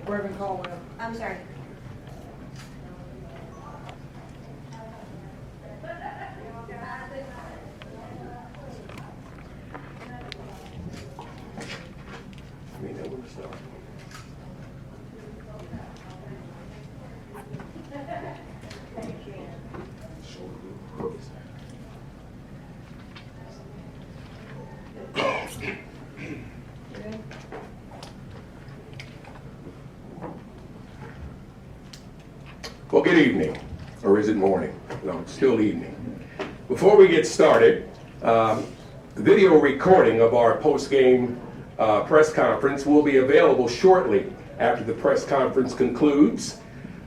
Reverend Caldwell. I'm sorry. Well, good evening, or is it morning? No, it's still evening. Before we get started, video recording of our post-game press conference will be available shortly after the press conference concludes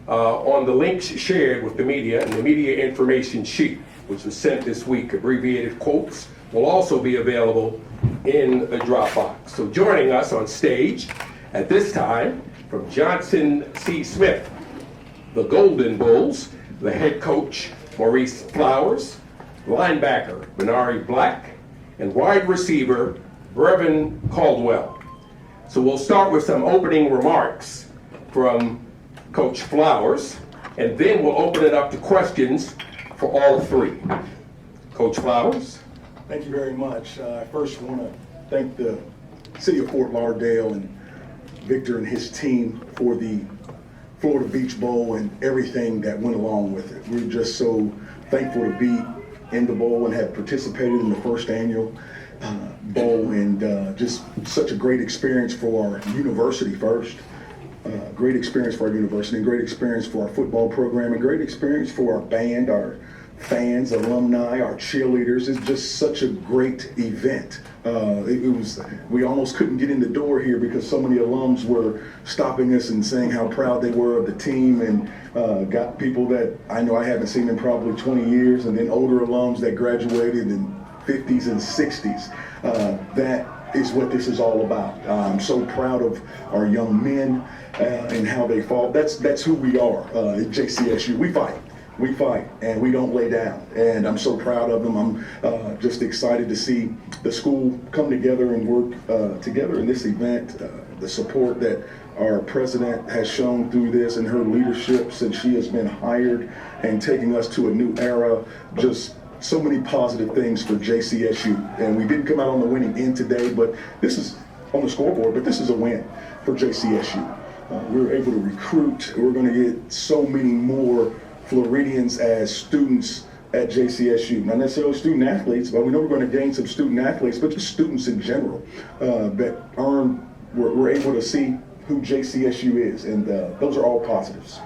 on the links shared with the media and the media information sheet, which was sent this week. Abbreviated quotes will also be available in the Dropbox. So joining us on stage at this time from Johnson C. Smith, the Golden Bulls, the head coach, Maurice Flowers, linebacker, Benari Black, and wide receiver, Brevin Caldwell. So we'll start with some opening remarks from Coach Flowers, and then we'll open it up to questions for all three. Coach Flowers. Thank you very much. I first want to thank the City of Fort Lauderdale and Victor and his team for the Florida Beach Bowl and everything that went along with it. We're just so thankful to be in the bowl and have participated in the first annual bowl, and just such a great experience for our university first. Great experience for our university, and great experience for our football program, and great experience for our band, our fans, alumni, our cheerleaders. It's just such a great event. We almost couldn't get in the door here because so many alums were stopping us and saying how proud they were of the team, and got people that I know I haven't seen in probably 20 years, and then older alums that graduated in 50s and 60s. That is what this is all about. I'm so proud of our young men and how they fought. That's who we are at JCSU. We fight and we don't lay down, and I'm so proud of them. I'm just excited to see the school come together and work together in this event. The support that our president has shown through this and her leadership since she has been hired and taking us to a new era. Just so many positive things for JCSU, and we didn't come out on the winning end today, but this is on the scoreboard, but this is a win for JCSU. We were able to recruit. We're going to get so many more Floridians as students at JCSU. Not necessarily student athletes, but we know we're going to gain some student athletes, but just students in general that we're able to see who JCSU is, and those are all positives.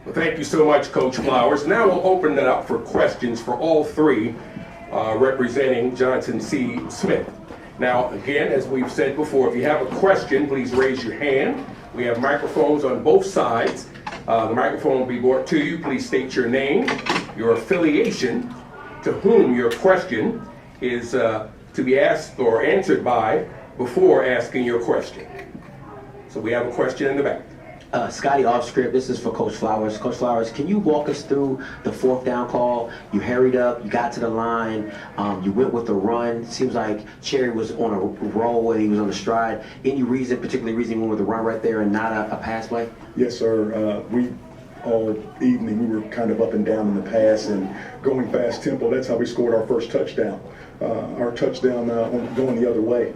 Well, thank you so much, Coach Flowers. Now we'll open it up for questions for all three representing Johnson C. Smith. Now, again, as we've said before, if you have a question, please raise your hand. We have microphones on both sides. The microphone will be brought to you. Please state your name, your affiliation, to whom your question is to be asked or answered by before asking your question. So we have a question in the back. Scotty off script, this is for Coach Flowers. Coach Flowers, can you walk us through the fourth down call? You hurried up, you got to the line, you went with the run. Seems like Cherry was on a roll and he was on a stride. Any particular reason you went with the run right there and not a pass play? Yes, sir. We all evening we were kind of up and down in the pass and going fast tempo. That's how we scored our first touchdown. Our touchdown going the other way,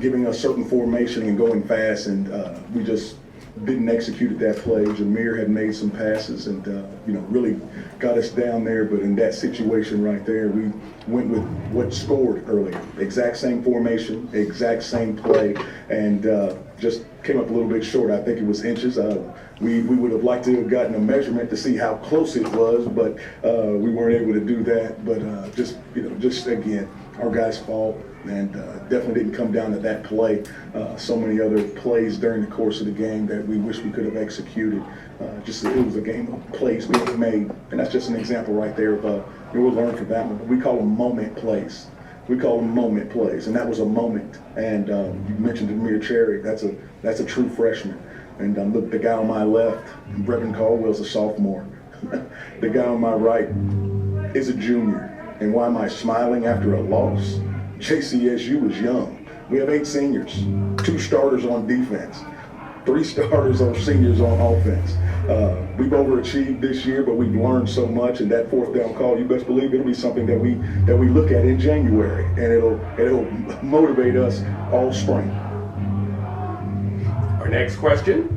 giving us certain formation and going fast, and we just didn't execute that play. Jameer had made some passes and really got us down there, but in that situation right there, we went with what scored earlier. Exact same formation, exact same play, and just came up a little bit short. I think it was inches. We would have liked to have gotten a measurement to see how close it was, but we weren't able to do that. But just again, our guys' fault, and definitely didn't come down to that play. So many other plays during the course of the game that we wish we could have executed. It was a game of plays being made, and that's just an example right there of we'll learn from that one. We call them moment plays. We call them moment plays, and that was a moment. And you mentioned Jameer Cherry. That's a true freshman. And look, the guy on my left, Brevin Caldwell's a sophomore. The guy on my right is a junior. And why am I smiling after a loss? JCSU is young. We have 8 seniors, 2 starters on defense, 3 starters or seniors on offense. We've overachieved this year, but we've learned so much. And that 4th down call, you best believe it'll be something that we look at in January, and it'll motivate us all spring. Our next question.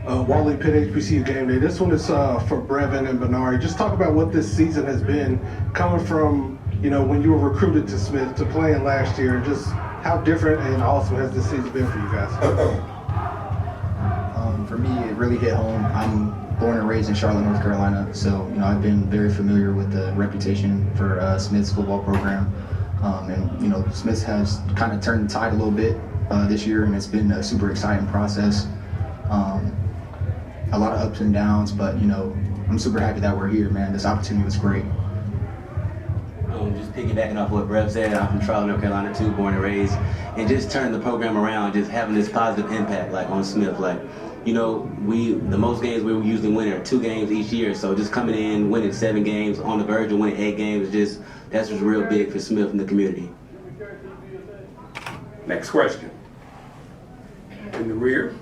Wally Pitt, HBCU Game Day. This one is for Brevin and Benari. Just talk about what this season has been, coming from, when you were recruited to Smith to playing last year, and just how different and awesome has this season been for you guys? For me, it really hit home. I'm born and raised in Charlotte, North Carolina, so I've been very familiar with the reputation for Smith's football program, and Smith has kind of turned the tide a little bit this year, and it's been a super exciting process. A lot of ups and downs, but I'm super happy that we're here, man. This opportunity was great. Just piggybacking off what Brev said, I'm from Charlotte, North Carolina too, born and raised, and just turning the program around, just having this positive impact, like on Smith. Like, the most games we usually win are 2 games each year, so just coming in, winning 7 games, on the verge of winning 8 games, that's just real big for Smith and the community. Next question. In the rear.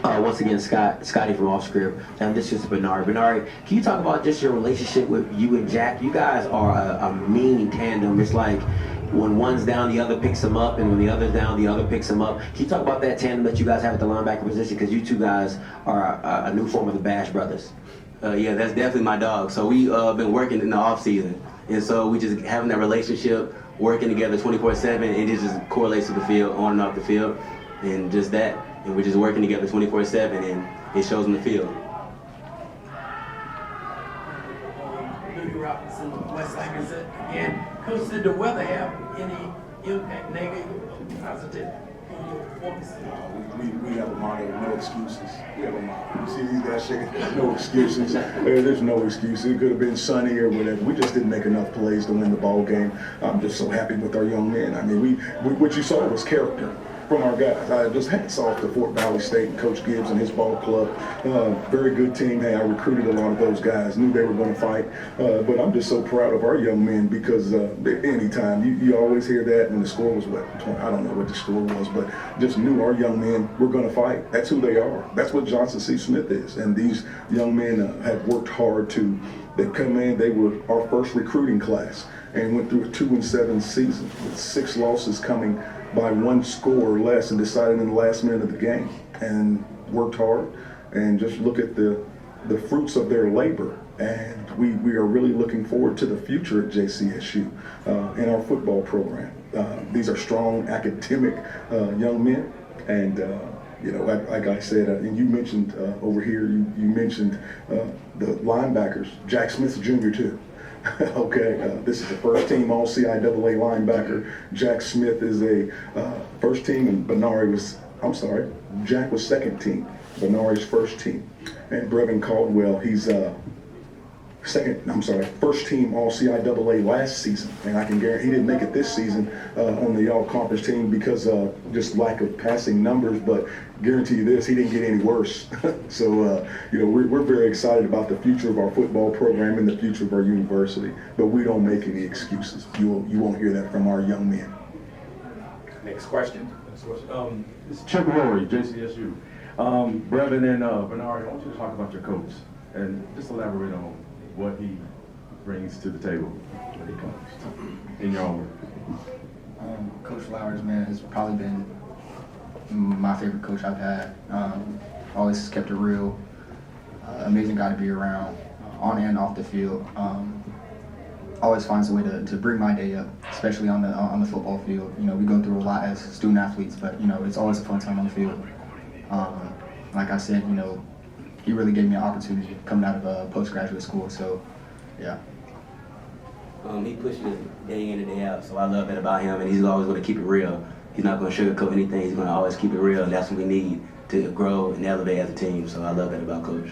Once again, Scotty from Off Script, and this is Benari. Benari, can you talk about just your relationship with you and Jack? You guys are a mean tandem. It's like when one's down, the other picks him up, and when the other's down, the other picks him up. Can you talk about that tandem that you guys have at the linebacker position? Because you 2 guys are a new form of the Bash Brothers. Yeah, that's definitely my dog. So we been working in the off season, and so we just having that relationship, working together 24/7, and it just correlates to the field, on and off the field, and just that. And we're just working together 24/7, and it shows in the field. Louis Robinson, West Side Gazette. And Coach, did the weather have any impact, negative or positive, on your performance? We have a motto, no excuses. We have a motto. You see these guys shaking? No excuses. There's no excuses. It could have been sunny or whatever. We just didn't make enough plays to win the ball game. I'm just so happy with our young men. I mean, what you saw was character from our guys. I just hats off to Fort Valley State and Coach Gibbs and his ball club. Very good team. Hey, I recruited a lot of those guys, knew they were going to fight. But I'm just so proud of our young men because anytime, you always hear that when the score was what, I don't know what the score was, but just knew our young men were going to fight. That's who they are. That's what Johnson C. Smith is. And these young men have worked hard they come in, they were our first recruiting class and went through a 2-7 season with 6 losses coming by 1 score or less and decided in the last minute of the game, and worked hard, and just look at the fruits of their labor. And we are really looking forward to the future at JCSU in our football program. These are strong academic young men, and like I said, and you mentioned over here, you mentioned the linebackers, Jack Smith Jr. too. Okay, this is the first team all CIAA linebacker. Jack Smith is a first team, and Jack was second team. Benari's first team. And Brevin Caldwell, he's first team all CIAA last season. And I can guarantee he didn't make it this season on the all-conference team because of just lack of passing numbers, but guarantee you this, he didn't get any worse. So, we're very excited about the future of our football program and the future of our university, but we don't make any excuses. You won't hear that from our young men. Next question. It's Chuck Rory, JCSU. Brevin and Benari, I want you to talk about your coach and just elaborate on what he brings to the table when he comes, in your own words. Coach Flowers, man, has probably been my favorite coach I've had. Always kept it real. Amazing guy to be around, on and off the field. Always finds a way to bring my day up, especially on the football field. We go through a lot as student athletes, but it's always a fun time on the field. Like I said, he really gave me an opportunity coming out of postgraduate school. So, yeah. He pushes day in and day out, so I love that about him, and he's always going to keep it real. He's not going to sugarcoat anything. He's going to always keep it real, and that's what we need to grow and elevate as a team. So I love that about Coach.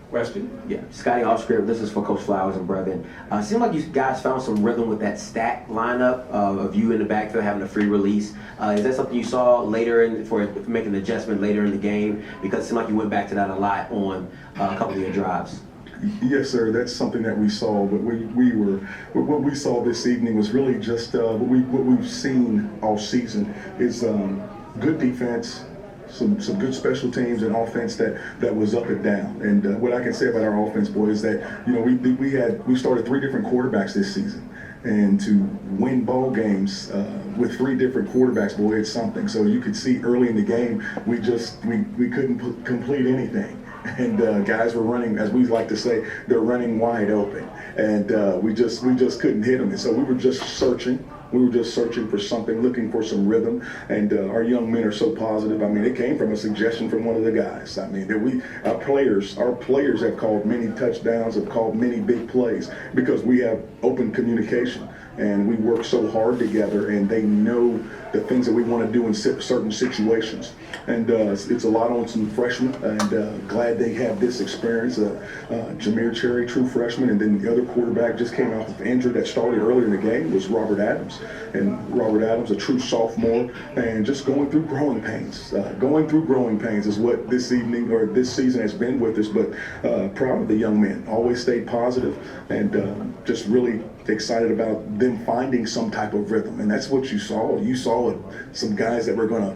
Question? Yeah, Scotty Off Script, this is for Coach Flowers and Brevin. It seemed like you guys found some rhythm with that stack lineup of you in the backfield having a free release. Is that something you saw later for making an adjustment later in the game? Because it seemed like you went back to that a lot on a couple of your drives. Yes, sir. That's something that we saw. But what we saw this evening was really just what we've seen all season is good defense, some good special teams and offense that was up and down. And what I can say about our offense, boy, is that we started 3 different quarterbacks this season. And to win ball games with 3 different quarterbacks, boy, it's something. So you could see early in the game, we couldn't complete anything. And guys were running, as we like to say, they're running wide open. And we just couldn't hit them. And so we were just searching. We were just searching for something, looking for some rhythm, and our young men are so positive. I mean, it came from a suggestion from one of the guys. I mean, our players have called many touchdowns, have called many big plays because we have open communication. And we work so hard together, and they know the things that we want to do in certain situations. And it's a lot on some freshmen, and glad they have this experience. Jameer Cherry, true freshman, and then the other quarterback just came off of injury that started earlier in the game was Robert Adams. And Robert Adams, a true sophomore, and just going through growing pains. Going through growing pains is what this evening or this season has been with us, but proud of the young men. Always stayed positive, and just really excited about them finding some type of rhythm. And that's what you saw. You saw some guys that were going to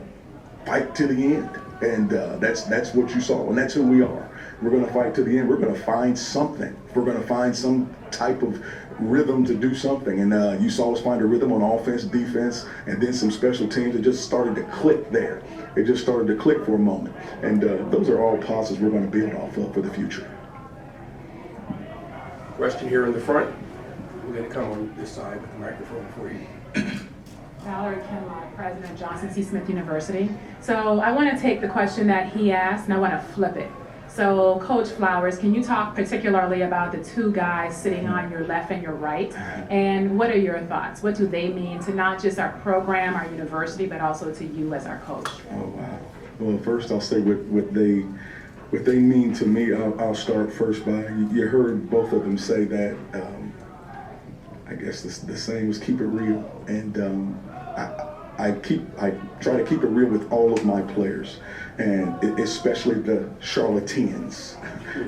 fight to the end. And that's what you saw. And that's who we are. We're going to fight to the end. We're going to find something. We're going to find some type of rhythm to do something. And you saw us find a rhythm on offense, defense, and then some special teams. It just started to click there. It just started to click for a moment. And those are all positives we're going to build off of for the future. Question here in the front. We're going to come on this side with the microphone for you. Valerie Kinlock, president of Johnson C. Smith University. So I want to take the question that he asked and I want to flip it. So Coach Flowers, can you talk particularly about the 2 guys sitting on your left and your right? And what are your thoughts? What do they mean to not just our program, our university, but also to you as our coach? Oh, wow. Well, first I'll say what they mean to me. I'll start first by, you heard both of them say that I guess the saying was keep it real, and I try to keep it real with all of my players, and especially the charlatans.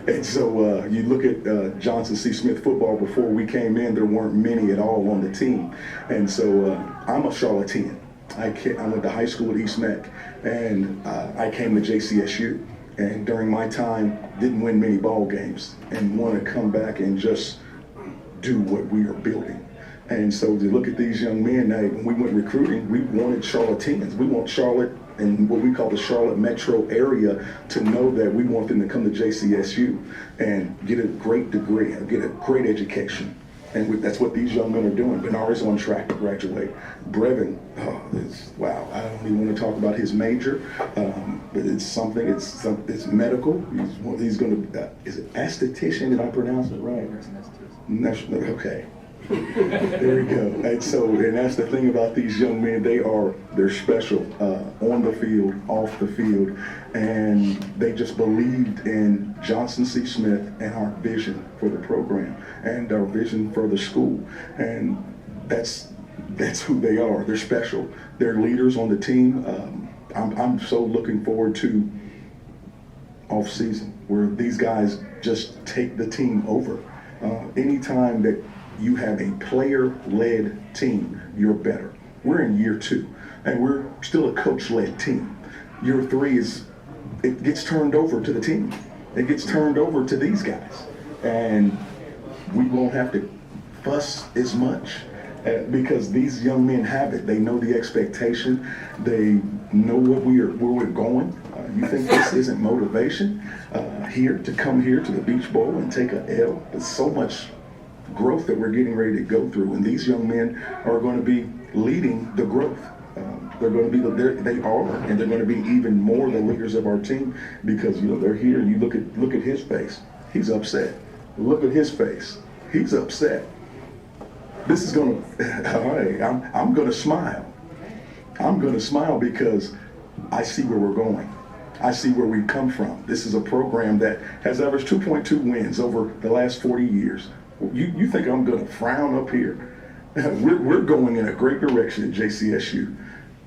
And so you look at Johnson C. Smith football. Before we came in, there weren't many at all on the team, and so I'm a charlatan. I went to high school at East Meck, and I came to JCSU, and during my time didn't win many ball games, and want to come back and just do what we are building. And so to look at these young men, when we went recruiting, we wanted charlatans. We want Charlotte and what we call the Charlotte metro area to know that we want them to come to JCSU and get a great degree, get a great education. And that's what these young men are doing. Bernard is on track to graduate. Brevin, wow, I don't even want to talk about his major, but it's something, it's medical. He's going to, is it esthetician, did I pronounce it right? Okay. There we go. And that's the thing about these young men. They're special on the field, off the field, and they just believed in Johnson C. Smith and our vision for the program and our vision for the school. And that's who they are. They're special. They're leaders on the team. I'm so looking forward to off season where these guys just take the team over. Anytime that you have a player-led team, you're better. We're in year 2, and we're still a coach-led team. Year 3 it gets turned over to the team. It gets turned over to these guys. And we won't have to fuss as much because these young men have it. They know the expectation. They know where we're going. You think this isn't motivation? Here to come here to the Beach Bowl and take a L. There's so much growth that we're getting ready to go through, and these young men are going to be leading the growth. They're going to be and they're going to be even more the leaders of our team because they're here. And you look at his face, he's upset. Look at his face, he's upset. This is going to. All right, I'm going to smile. I'm going to smile because I see where we're going. I see where we come from. This is a program that has averaged 2.2 wins over the last 40 years. You think I'm going to frown up here? We're going in a great direction at JCSU.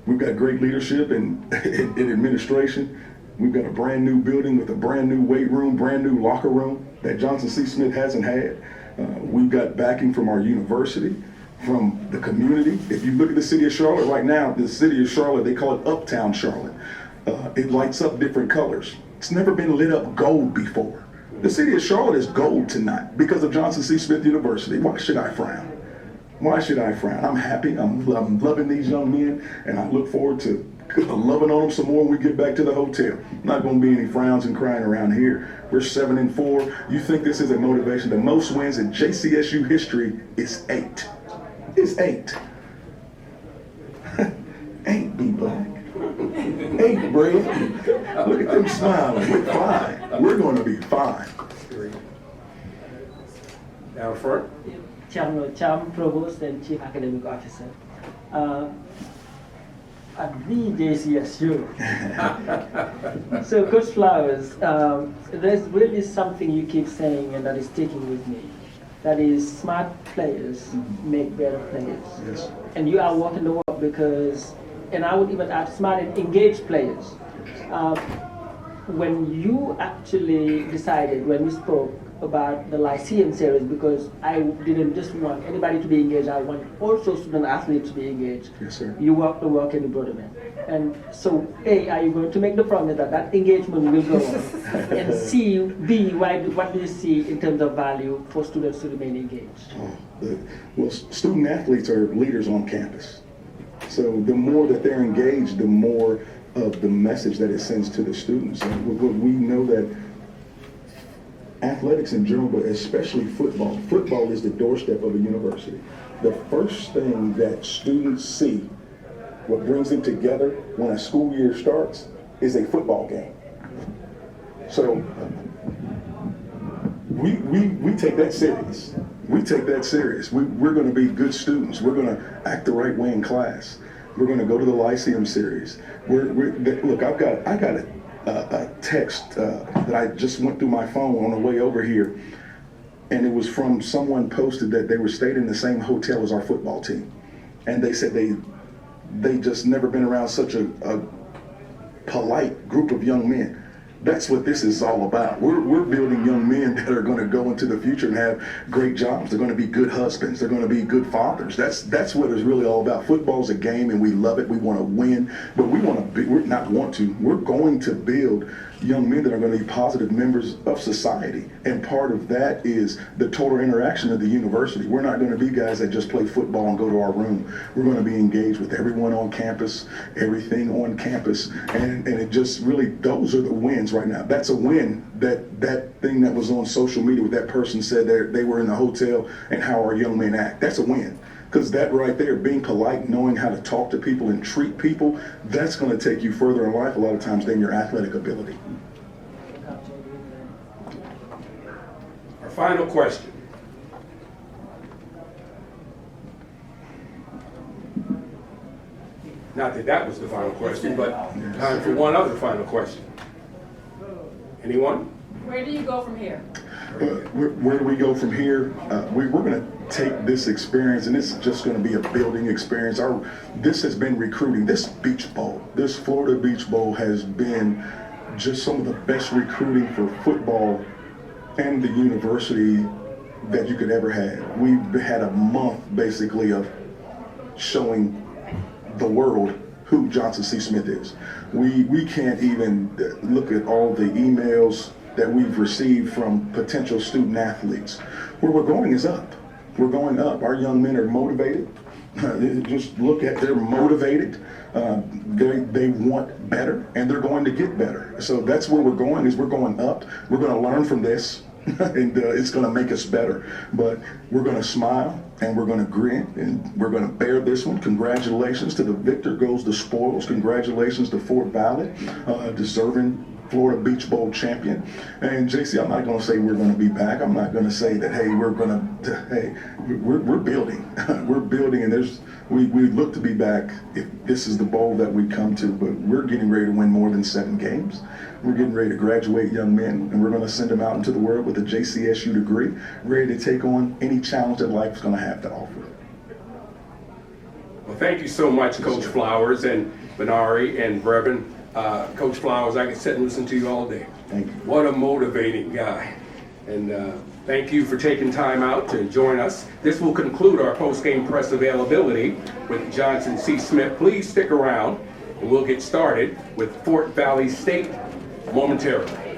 We've got great leadership and in administration. We've got a brand new building with a brand new weight room, brand new locker room that Johnson C. Smith hasn't had. We've got backing from our university, from the community. If you look at the city of Charlotte right now, the city of Charlotte, they call it Uptown Charlotte. It lights up different colors. It's never been lit up gold before. The city of Charlotte is gold tonight because of Johnson C. Smith University. Why should I frown? Why should I frown? I'm happy. I'm loving these young men, and I look forward to loving on them some more when we get back to the hotel. Not going to be any frowns and crying around here. We're 7-4. You think this is a motivation? The most wins in JCSU history is 8. It's 8. 8, B-Black. 8, Brad. Look at them smiling. We're fine. We're going to be fine. Down front. Chairman Provost and Chief Academic Officer. At the JCSU. So, Coach Flowers, there's really something you keep saying, and that is sticking with me. That is, smart players make better players. Yes. And you are walking the walk because, and I would even add smart and engaged players. When you actually decided, when we spoke about the Lyceum series, because I didn't just want anybody to be engaged, I want also student athletes to be engaged. Yes, sir. You walked the walk and you brought them in. And so, A, are you going to make the promise that that engagement will go on? And C, B, what do you see in terms of value for students to remain engaged? Well, student athletes are leaders on campus. So the more that they're engaged, the more of the message that it sends to the students. And we know that athletics in general, but especially football. Football is the doorstep of a university. The first thing that students see, what brings them together when a school year starts, is a football game. So we take that serious. We take that serious. We're going to be good students. We're going to act the right way in class. We're going to go to the Lyceum series. Look, I got a text that I just went through my phone on the way over here, and it was from someone posted that they were staying in the same hotel as our football team, and they said they just never been around such a polite group of young men. That's what this is all about. We're building young men that are going to go into the future and have great jobs. They're going to be good husbands. They're going to be good fathers. That's what it's really all about. Football's a game, and we love it. We want to win, but we're going to build young men that are going to be positive members of society. And part of that is the total interaction of the university. We're not going to be guys that just play football and go to our room. We're going to be engaged with everyone on campus, everything on campus, and it just really, those are the wins right now. That's a win. That thing that was on social media with that person said they were in the hotel and how our young men act. That's a win. Because that right there, being polite, knowing how to talk to people and treat people, that's going to take you further in life a lot of times than your athletic ability. Our final question. Not that that was the final question, but time for one other final question. Anyone? Where do you go from here? Where do we go from here? We're going to take this experience, and this is just going to be a building experience. This has been recruiting. This Beach Bowl, this Florida Beach Bowl has been just some of the best recruiting for football and the university that you could ever have. We've had a month basically of showing the world who Johnson C. Smith is. We can't even look at all the emails that we've received from potential student athletes. Where we're going is up. We're going up. Our young men are motivated. Just look at, they're motivated. They want better, and they're going to get better. So that's where we're going, is we're going up. We're going to learn from this, and it's going to make us better. But we're going to smile, and we're going to grin, and we're going to bear this one. Congratulations to the victor goes the spoils. Congratulations to Fort Valley, deserving Florida Beach Bowl champion. And JC, I'm not going to say we're going to be back. I'm not going to say that, hey, we're building. We're building, and we look to be back if this is the bowl that we come to, but we're getting ready to win more than 7 games. We're getting ready to graduate young men, and we're going to send them out into the world with a JCSU degree, ready to take on any challenge that life's going to have to offer. Well, thank you so much, Coach Flowers and Benari and Brevin. Coach Flowers, I could sit and listen to you all day. Thank you. What a motivating guy. And thank you for taking time out to join us. This will conclude our post-game press availability with Johnson C. Smith. Please stick around and we'll get started with Fort Valley State momentarily.